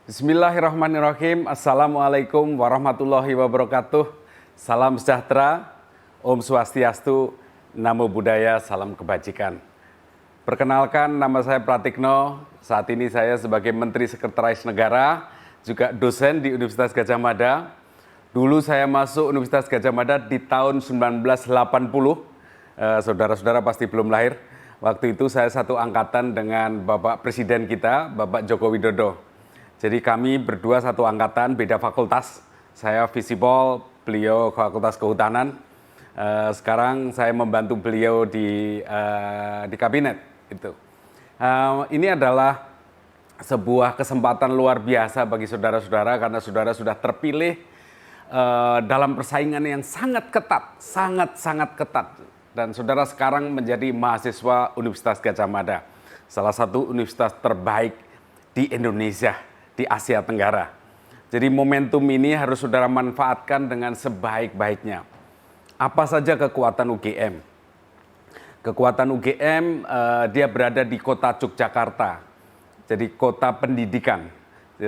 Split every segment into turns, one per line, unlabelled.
Bismillahirrahmanirrahim. Assalamualaikum warahmatullahi wabarakatuh. Salam sejahtera, Om Swastiastu, Namo Buddhaya, salam kebajikan. Perkenalkan, nama saya Pratikno. Saat ini saya sebagai Menteri Sekretaris Negara, juga dosen di Universitas Gadjah Mada. Dulu saya masuk Universitas Gadjah Mada di tahun 1980. Saudara-saudara pasti belum lahir. Waktu itu saya satu angkatan dengan Bapak Presiden kita, Bapak Joko Widodo. Jadi kami berdua satu angkatan, beda fakultas. Saya Visipol, beliau Fakultas Kehutanan. Sekarang saya membantu beliau di kabinet. Ini adalah sebuah kesempatan luar biasa bagi saudara-saudara karena saudara sudah terpilih dalam persaingan yang sangat ketat, sangat ketat. Dan saudara sekarang menjadi mahasiswa Universitas Gadjah Mada, salah satu universitas terbaik di Indonesia, di Asia Tenggara. Jadi momentum ini harus saudara manfaatkan dengan sebaik-baiknya. Apa saja kekuatan UGM? Kekuatan UGM dia berada di kota Yogyakarta, jadi kota pendidikan.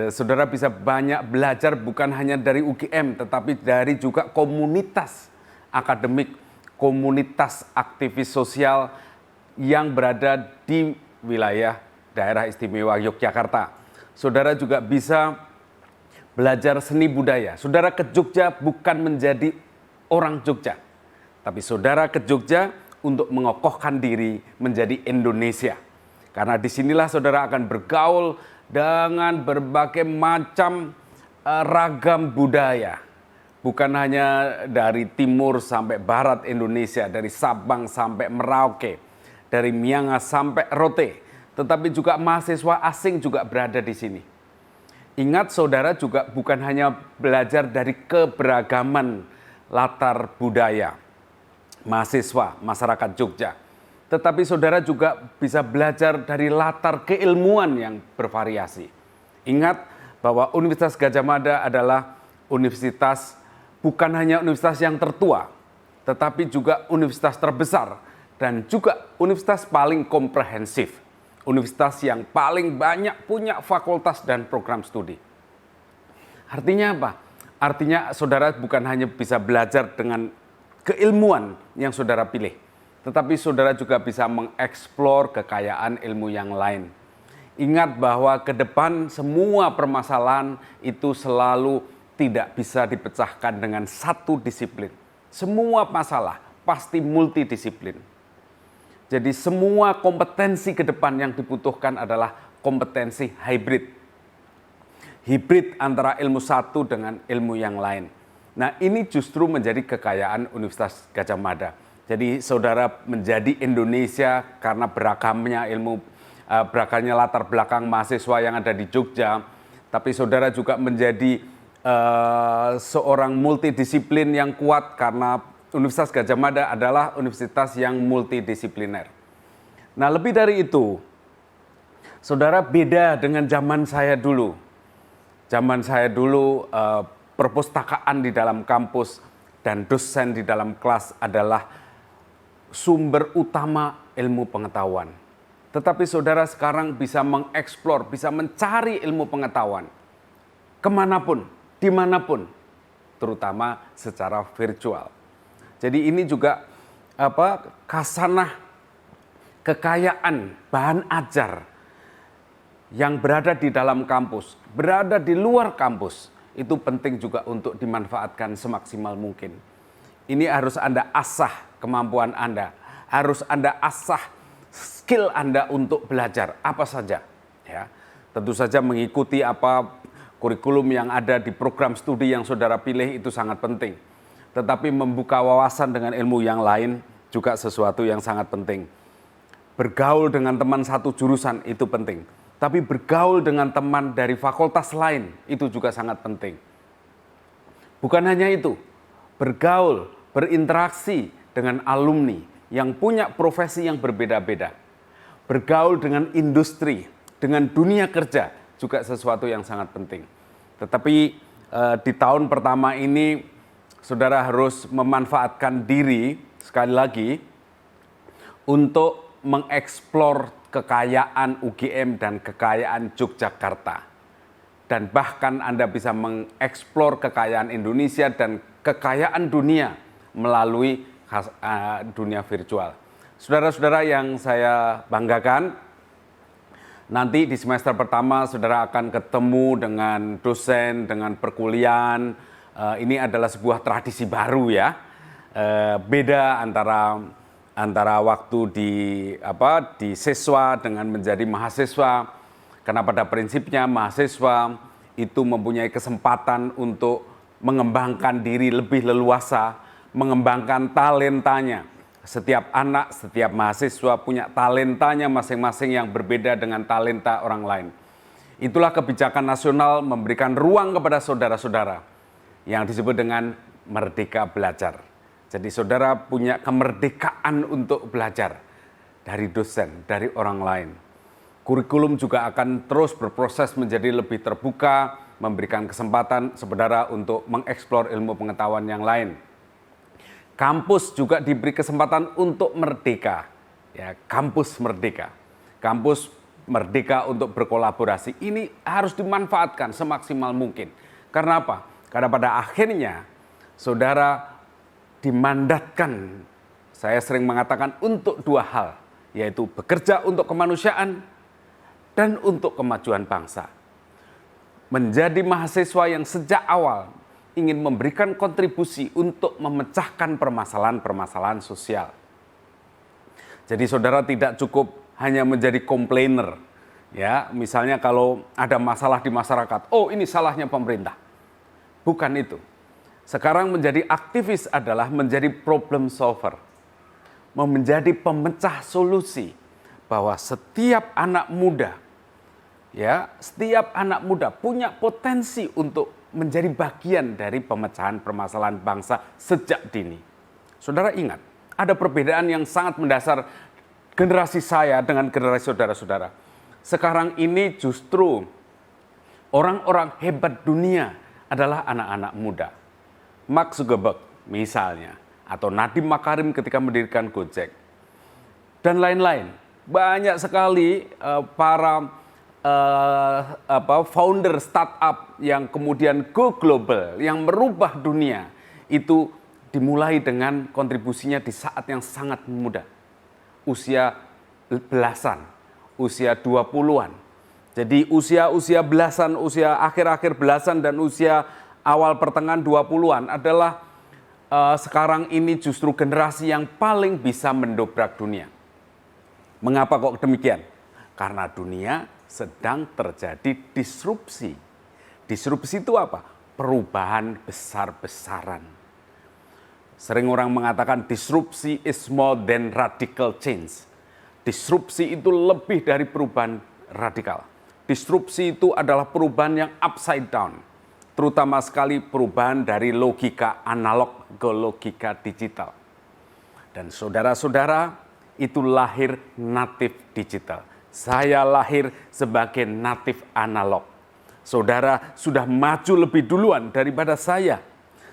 Saudara bisa banyak belajar bukan hanya dari UGM, tetapi dari juga komunitas akademik, komunitas aktivis sosial yang berada di wilayah daerah istimewa Yogyakarta. Saudara juga bisa belajar seni budaya. Saudara ke Jogja bukan menjadi orang Jogja, tapi saudara ke Jogja untuk mengokohkan diri menjadi Indonesia. Karena disinilah saudara akan bergaul dengan berbagai macam ragam budaya. Bukan hanya dari timur sampai barat Indonesia, dari Sabang sampai Merauke, dari Miangas sampai Rote. Tetapi juga mahasiswa asing juga berada di sini. Ingat saudara juga bukan hanya belajar dari keberagaman latar budaya mahasiswa, masyarakat Jogja. Tetapi saudara juga bisa belajar dari latar keilmuan yang bervariasi. Ingat bahwa Universitas Gadjah Mada adalah universitas, bukan hanya universitas yang tertua, tetapi juga universitas terbesar dan juga universitas paling komprehensif. Universitas yang paling banyak punya fakultas dan program studi. Artinya apa? Artinya saudara bukan hanya bisa belajar dengan keilmuan yang saudara pilih, tetapi saudara juga bisa mengeksplor kekayaan ilmu yang lain. Ingat bahwa ke depan semua permasalahan itu selalu tidak bisa dipecahkan dengan satu disiplin. Semua masalah pasti multidisiplin. Jadi semua kompetensi ke depan yang dibutuhkan adalah kompetensi hybrid. Hybrid antara ilmu satu dengan ilmu yang lain. Nah, ini justru menjadi kekayaan Universitas Gadjah Mada. Jadi saudara menjadi Indonesia karena beragamnya ilmu, beragamnya latar belakang mahasiswa yang ada di Jogja. Tapi saudara juga menjadi seorang multidisiplin yang kuat karena Universitas Gadjah Mada adalah universitas yang multidisipliner. Nah, lebih dari itu, saudara beda dengan zaman saya dulu. Zaman saya dulu perpustakaan di dalam kampus dan dosen di dalam kelas adalah sumber utama ilmu pengetahuan. Tetapi saudara sekarang bisa mengeksplor, bisa mencari ilmu pengetahuan kemanapun, dimanapun, terutama secara virtual. Jadi ini juga khasanah kekayaan bahan ajar yang berada di dalam kampus, berada di luar kampus, itu penting juga untuk dimanfaatkan semaksimal mungkin. Ini harus Anda asah kemampuan Anda, harus Anda asah skill Anda untuk belajar apa saja. Ya, tentu saja mengikuti apa kurikulum yang ada di program studi yang saudara pilih itu sangat penting. Tetapi membuka wawasan dengan ilmu yang lain juga sesuatu yang sangat penting. Bergaul dengan teman satu jurusan itu penting. Tapi bergaul dengan teman dari fakultas lain itu juga sangat penting. Bukan hanya itu, bergaul, berinteraksi dengan alumni yang punya profesi yang berbeda-beda. Bergaul dengan industri, dengan dunia kerja juga sesuatu yang sangat penting. Tetapi di tahun pertama ini saudara harus memanfaatkan diri sekali lagi untuk mengeksplor kekayaan UGM dan kekayaan Yogyakarta. dan bahkan Anda bisa mengeksplor kekayaan Indonesia dan kekayaan dunia melalui dunia virtual. Saudara-saudara yang saya banggakan, nanti di semester pertama saudara akan ketemu dengan dosen, dengan perkuliahan. Ini adalah sebuah tradisi baru ya. Beda antara waktu di siswa dengan menjadi mahasiswa. Karena pada prinsipnya mahasiswa itu mempunyai kesempatan untuk mengembangkan diri lebih leluasa, mengembangkan talentanya. Setiap anak, setiap mahasiswa punya talentanya masing-masing yang berbeda dengan talenta orang lain. Itulah kebijakan nasional memberikan ruang kepada saudara-saudara yang disebut dengan merdeka belajar. Jadi saudara punya kemerdekaan untuk belajar dari dosen, dari orang lain. Kurikulum juga akan terus berproses menjadi lebih terbuka, memberikan kesempatan saudara untuk mengeksplor ilmu pengetahuan yang lain. Kampus juga diberi kesempatan untuk merdeka, ya, kampus merdeka. Kampus merdeka untuk berkolaborasi. Ini harus dimanfaatkan semaksimal mungkin. Karena apa? Karena pada akhirnya saudara dimandatkan, saya sering mengatakan, untuk dua hal, yaitu bekerja untuk kemanusiaan dan untuk kemajuan bangsa. Menjadi mahasiswa yang sejak awal ingin memberikan kontribusi untuk memecahkan permasalahan-permasalahan sosial. Jadi saudara tidak cukup hanya menjadi komplainer. Ya, misalnya kalau ada masalah di masyarakat, oh ini salahnya pemerintah. Bukan itu. Sekarang menjadi aktivis adalah menjadi problem solver. Menjadi pemecah solusi bahwa setiap anak muda punya potensi untuk menjadi bagian dari pemecahan permasalahan bangsa sejak dini. Saudara ingat, ada perbedaan yang sangat mendasar generasi saya dengan generasi saudara-saudara. Sekarang ini justru orang-orang hebat dunia adalah anak-anak muda. Mark Zuckerberg misalnya, atau Nadiem Makarim ketika mendirikan Gojek, dan lain-lain. Banyak sekali para founder startup yang kemudian go global, yang merubah dunia, itu dimulai dengan kontribusinya di saat yang sangat muda. Usia belasan, usia 20-an. Jadi usia belasan, usia akhir-akhir belasan dan usia awal pertengahan 20-an adalah sekarang ini justru generasi yang paling bisa mendobrak dunia. Mengapa kok demikian? Karena dunia sedang terjadi disrupsi. Disrupsi itu apa? Perubahan besar-besaran. Sering orang mengatakan disrupsi is more than radical change. Disrupsi itu lebih dari perubahan radikal. Disrupsi itu adalah perubahan yang upside down. Terutama sekali perubahan dari logika analog ke logika digital. Dan saudara-saudara itu lahir natif digital. Saya lahir sebagai natif analog. Saudara sudah maju lebih duluan daripada saya.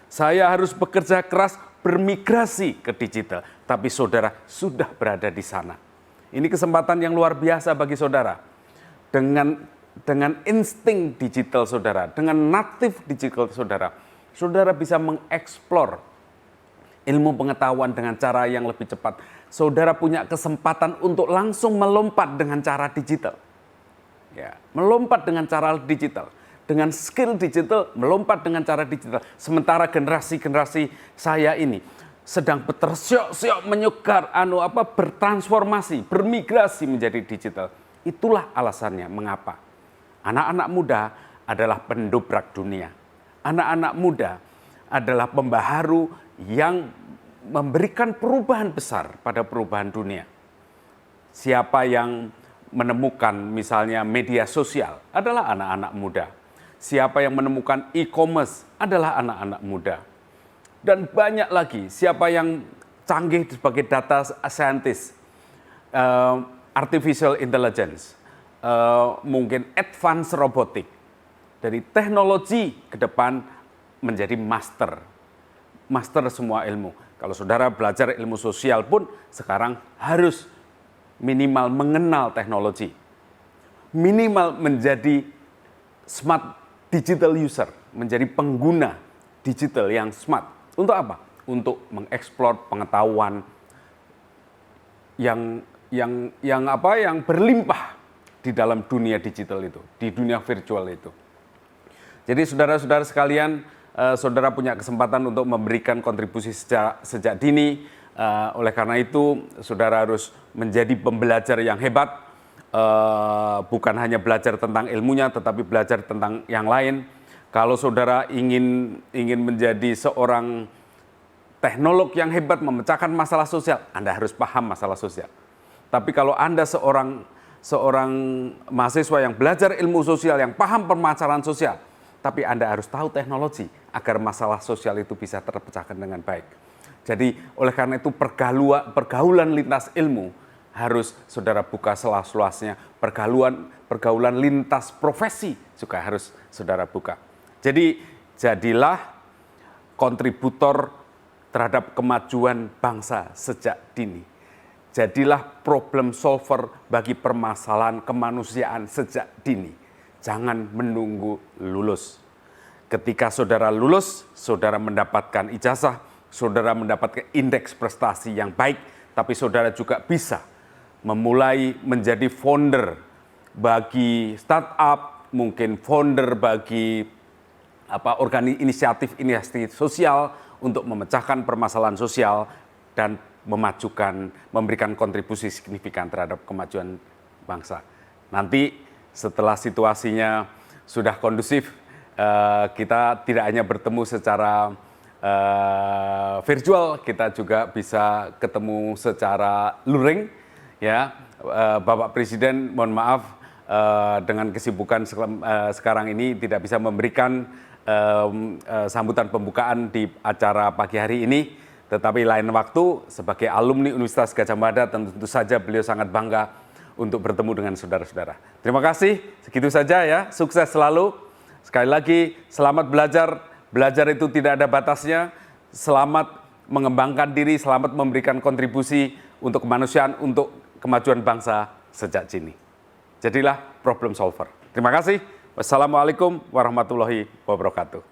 Saya harus bekerja keras bermigrasi ke digital. Tapi saudara sudah berada di sana. Ini kesempatan yang luar biasa bagi saudara. Dengan insting digital saudara, dengan natif digital saudara, saudara bisa mengeksplor ilmu pengetahuan dengan cara yang lebih cepat. Saudara punya kesempatan untuk langsung melompat dengan cara digital. Ya, melompat dengan cara digital. Dengan skill digital, melompat dengan cara digital. Sementara generasi-generasi saya ini sedang tersiok-siok menyukar, bertransformasi, bermigrasi menjadi digital. Itulah alasannya mengapa anak-anak muda adalah pendobrak dunia. Anak-anak muda adalah pembaharu yang memberikan perubahan besar pada perubahan dunia. Siapa yang menemukan misalnya media sosial adalah anak-anak muda. Siapa yang menemukan e-commerce adalah anak-anak muda. Dan banyak lagi, siapa yang canggih sebagai data scientist, artificial intelligence, mungkin advanced robotic. Dari teknologi ke depan menjadi master semua ilmu. Kalau saudara belajar ilmu sosial pun sekarang harus minimal mengenal teknologi. Minimal menjadi smart digital user, menjadi pengguna digital yang smart. Untuk apa? Untuk mengeksplor pengetahuan yang berlimpah di dalam dunia digital itu, di dunia virtual itu. Jadi saudara-saudara sekalian, saudara punya kesempatan untuk memberikan kontribusi sejak dini. Oleh karena itu, saudara harus menjadi pembelajar yang hebat, bukan hanya belajar tentang ilmunya, tetapi belajar tentang yang lain. Kalau saudara ingin menjadi seorang teknolog yang hebat memecahkan masalah sosial, Anda harus paham masalah sosial. Tapi kalau Anda seorang mahasiswa yang belajar ilmu sosial, yang paham permasalahan sosial, tapi Anda harus tahu teknologi agar masalah sosial itu bisa terpecahkan dengan baik. Jadi oleh karena itu pergaulan lintas ilmu harus saudara buka seluas-luasnya, pergaulan lintas profesi juga harus saudara buka. Jadi jadilah kontributor terhadap kemajuan bangsa sejak dini. Jadilah problem solver bagi permasalahan kemanusiaan sejak dini. Jangan menunggu lulus. Ketika saudara lulus, saudara mendapatkan ijazah, saudara mendapatkan indeks prestasi yang baik, tapi saudara juga bisa memulai menjadi founder bagi startup, mungkin founder bagi inisiatif sosial untuk memecahkan permasalahan sosial dan memberikan kontribusi signifikan terhadap kemajuan bangsa. Nanti setelah situasinya sudah kondusif, kita tidak hanya bertemu secara virtual, kita juga bisa ketemu secara luring. Ya, Bapak Presiden, mohon maaf dengan kesibukan sekarang ini tidak bisa memberikan sambutan pembukaan di acara pagi hari ini, tetapi lain waktu sebagai alumni Universitas Gadjah Mada tentu saja beliau sangat bangga untuk bertemu dengan saudara-saudara. Terima kasih, segitu saja ya, sukses selalu. Sekali lagi, selamat belajar, belajar itu tidak ada batasnya, selamat mengembangkan diri, selamat memberikan kontribusi untuk kemanusiaan, untuk kemajuan bangsa sejak dini. Jadilah problem solver. Terima kasih. Wassalamualaikum warahmatullahi wabarakatuh.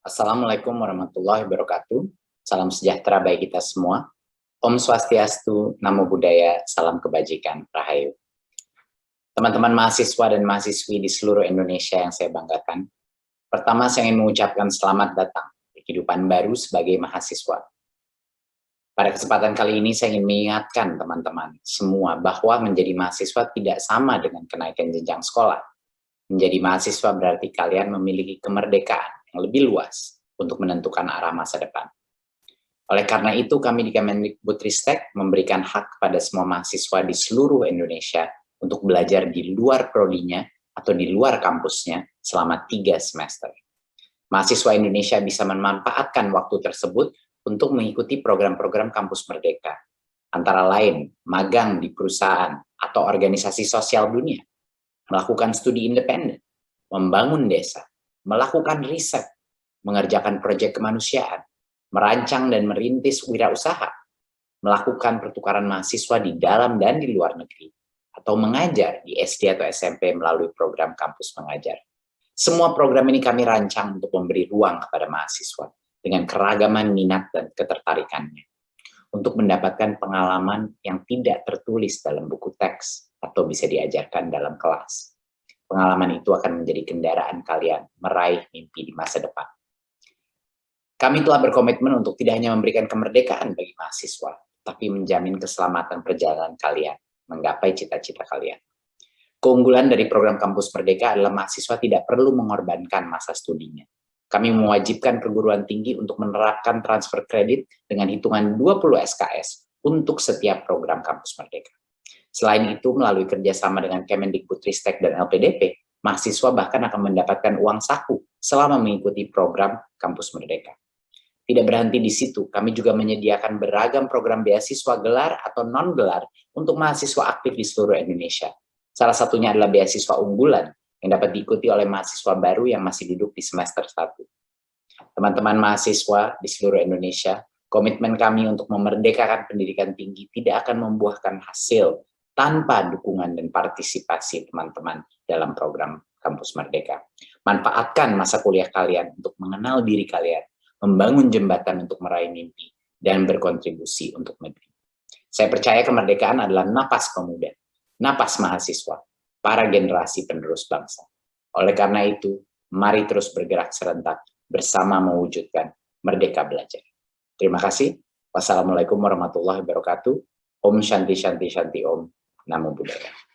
Assalamualaikum warahmatullahi wabarakatuh. Salam sejahtera bagi kita semua. Om Swastiastu, Namo Buddhaya, salam kebajikan, Rahayu. Teman-teman mahasiswa dan mahasiswi di seluruh Indonesia yang saya banggakan, pertama saya ingin mengucapkan selamat datang di kehidupan baru sebagai mahasiswa. Pada kesempatan kali ini saya ingin mengingatkan teman-teman semua bahwa menjadi mahasiswa tidak sama dengan kenaikan jenjang sekolah. Menjadi mahasiswa berarti kalian memiliki kemerdekaan yang lebih luas untuk menentukan arah masa depan. Oleh karena itu kami di Kemendikbudristek memberikan hak kepada semua mahasiswa di seluruh Indonesia untuk belajar di luar prodinya atau di luar kampusnya selama 3 semester. Mahasiswa Indonesia bisa memanfaatkan waktu tersebut untuk mengikuti program-program Kampus Merdeka, antara lain magang di perusahaan atau organisasi sosial dunia, melakukan studi independen, membangun desa, melakukan riset, mengerjakan proyek kemanusiaan, merancang dan merintis wirausaha, melakukan pertukaran mahasiswa di dalam dan di luar negeri, atau mengajar di SD atau SMP melalui program kampus mengajar. Semua program ini kami rancang untuk memberi ruang kepada mahasiswa dengan keragaman minat dan ketertarikannya, untuk mendapatkan pengalaman yang tidak tertulis dalam buku teks atau bisa diajarkan dalam kelas. Pengalaman itu akan menjadi kendaraan kalian meraih mimpi di masa depan. Kami telah berkomitmen untuk tidak hanya memberikan kemerdekaan bagi mahasiswa, tapi menjamin keselamatan perjalanan kalian menggapai cita-cita kalian. Keunggulan dari program Kampus Merdeka adalah mahasiswa tidak perlu mengorbankan masa studinya. Kami mewajibkan perguruan tinggi untuk menerapkan transfer kredit dengan hitungan 20 SKS untuk setiap program Kampus Merdeka. Selain itu, melalui kerjasama dengan Kemendikbudristek dan LPDP, mahasiswa bahkan akan mendapatkan uang saku selama mengikuti program Kampus Merdeka. Tidak berhenti di situ, kami juga menyediakan beragam program beasiswa gelar atau non-gelar untuk mahasiswa aktif di seluruh Indonesia. Salah satunya adalah beasiswa unggulan yang dapat diikuti oleh mahasiswa baru yang masih duduk di semester 1. Teman-teman mahasiswa di seluruh Indonesia, Komitmen kami untuk memerdekakan pendidikan tinggi tidak akan membuahkan hasil tanpa dukungan dan partisipasi teman-teman dalam program Kampus Merdeka. Manfaatkan masa kuliah kalian untuk mengenal diri kalian, membangun jembatan untuk meraih mimpi, dan berkontribusi untuk negeri. Saya percaya kemerdekaan adalah napas pemuda, napas mahasiswa, para generasi penerus bangsa. Oleh karena itu, mari terus bergerak serentak bersama mewujudkan Merdeka Belajar. Terima kasih. Wassalamualaikum warahmatullahi wabarakatuh. Om Shanti Shanti Shanti Om. Namo Buddhaya.